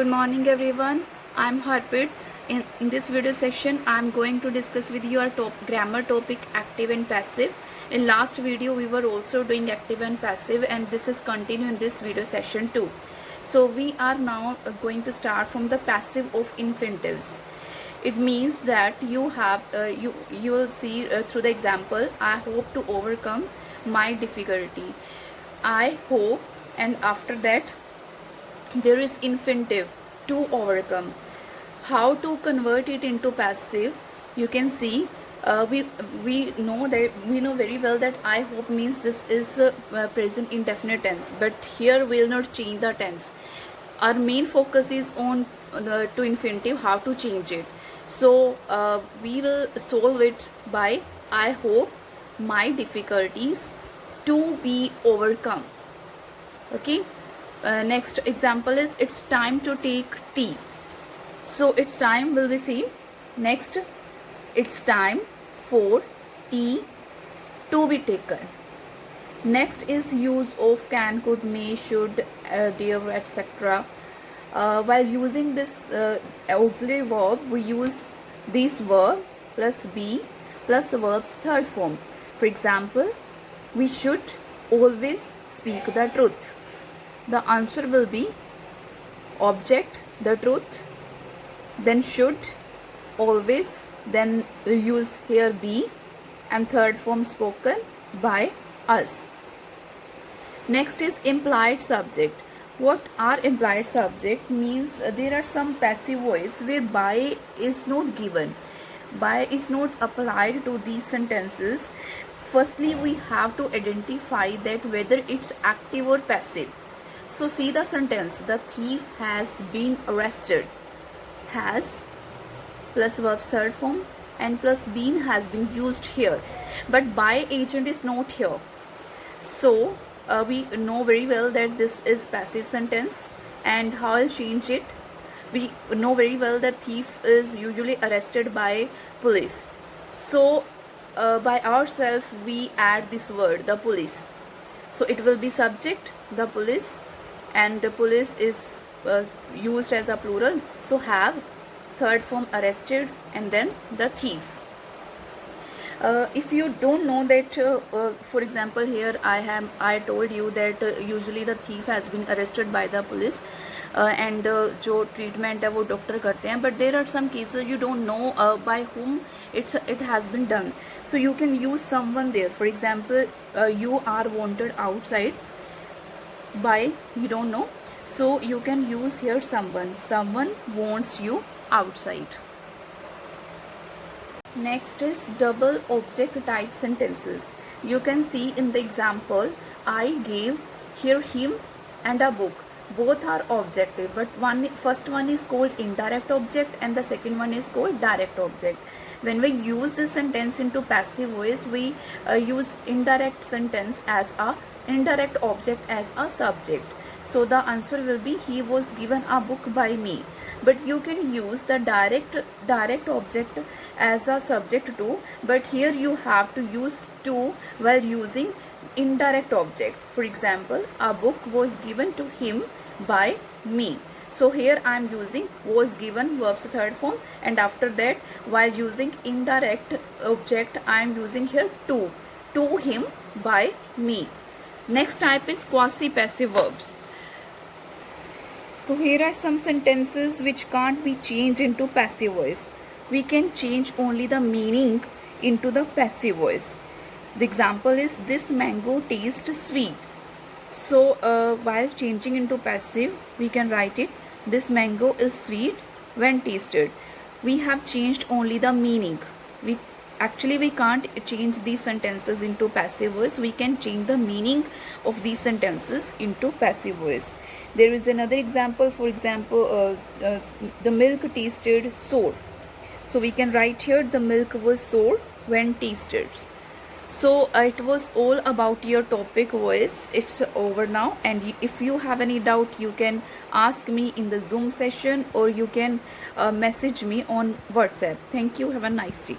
Good morning everyone. I'm Harpreet. In this video session, I'm going to discuss with you our grammar topic active and passive. In last video, we were also doing active and passive, and this is continue in this video session too. So we are now going to start from the passive of infinitives. It means that you have you will see through the example. I hope to overcome my difficulty. I hope, and after that there is infinitive, to overcome. How to convert it into passive? You can see we know very well that I hope means this is present indefinite tense, but here we will not change the tense. Our main focus is on the to infinitive, how to change it. So we will solve it by I hope my difficulties to be overcome. Okay. Next example is it's time to take tea. So it's time will be seen. Next, it's time for tea to be taken. Next is use of can, could, may, should, dare, etc. While using this auxiliary verb, we use this verb plus be plus verb's third form. For example, we should always speak the truth. The answer will be object, the truth, then should, always, then use here be, and third form spoken by us. Next is implied subject. What are implied subject? Means there are some passive voice where by is not given. By is not applied to these sentences. Firstly, we have to identify that whether it's active or passive. So see the sentence, the thief has been arrested. Has plus verb's third form and plus been has been used here, but by agent is not here. So we know very well that this is passive sentence, and how I'll change it. We know very well that thief is usually arrested by police. So by ourselves we add this word, the police. So it will be subject, the police, and the police is used as a plural. So have, third form arrested, and then the thief. If you don't know that, for example here I told you that usually the thief has been arrested by the police, and जो treatment है वो doctor करते हैं, but there are some cases you don't know by whom it has been done. So you can use someone there. For example, you are wanted outside by, you don't know, so you can use here someone wants you outside. Next is double object type sentences. You can see in the example, I gave here him and a book. Both are objective, but first one is called indirect object and the second one is called direct object. When we use this sentence into passive voice, we use indirect sentence as a indirect object as a subject. So the answer will be he was given a book by me. But you can use the direct object as a subject too, but here you have to use to while using indirect object. For example, a book was given to him by me. So here I am using was given verb's third form, and after that while using indirect object I am using here to him by me. Next type is quasi passive verbs. So here are some sentences which can't be changed into passive voice. We can change only the meaning into the passive voice. The example is this mango tastes sweet. So while changing into passive, we can write it, this mango is sweet when tasted. We have changed only the meaning. We can't change these sentences into passive voice. We can change the meaning of these sentences into passive voice. There is another example. For example, the milk tasted sour. So we can write here, the milk was sour when tasted. So it was all about your topic voice. It's over now, and if you have any doubt, you can ask me in the Zoom session, or you can message me on WhatsApp. Thank you. Have a nice day.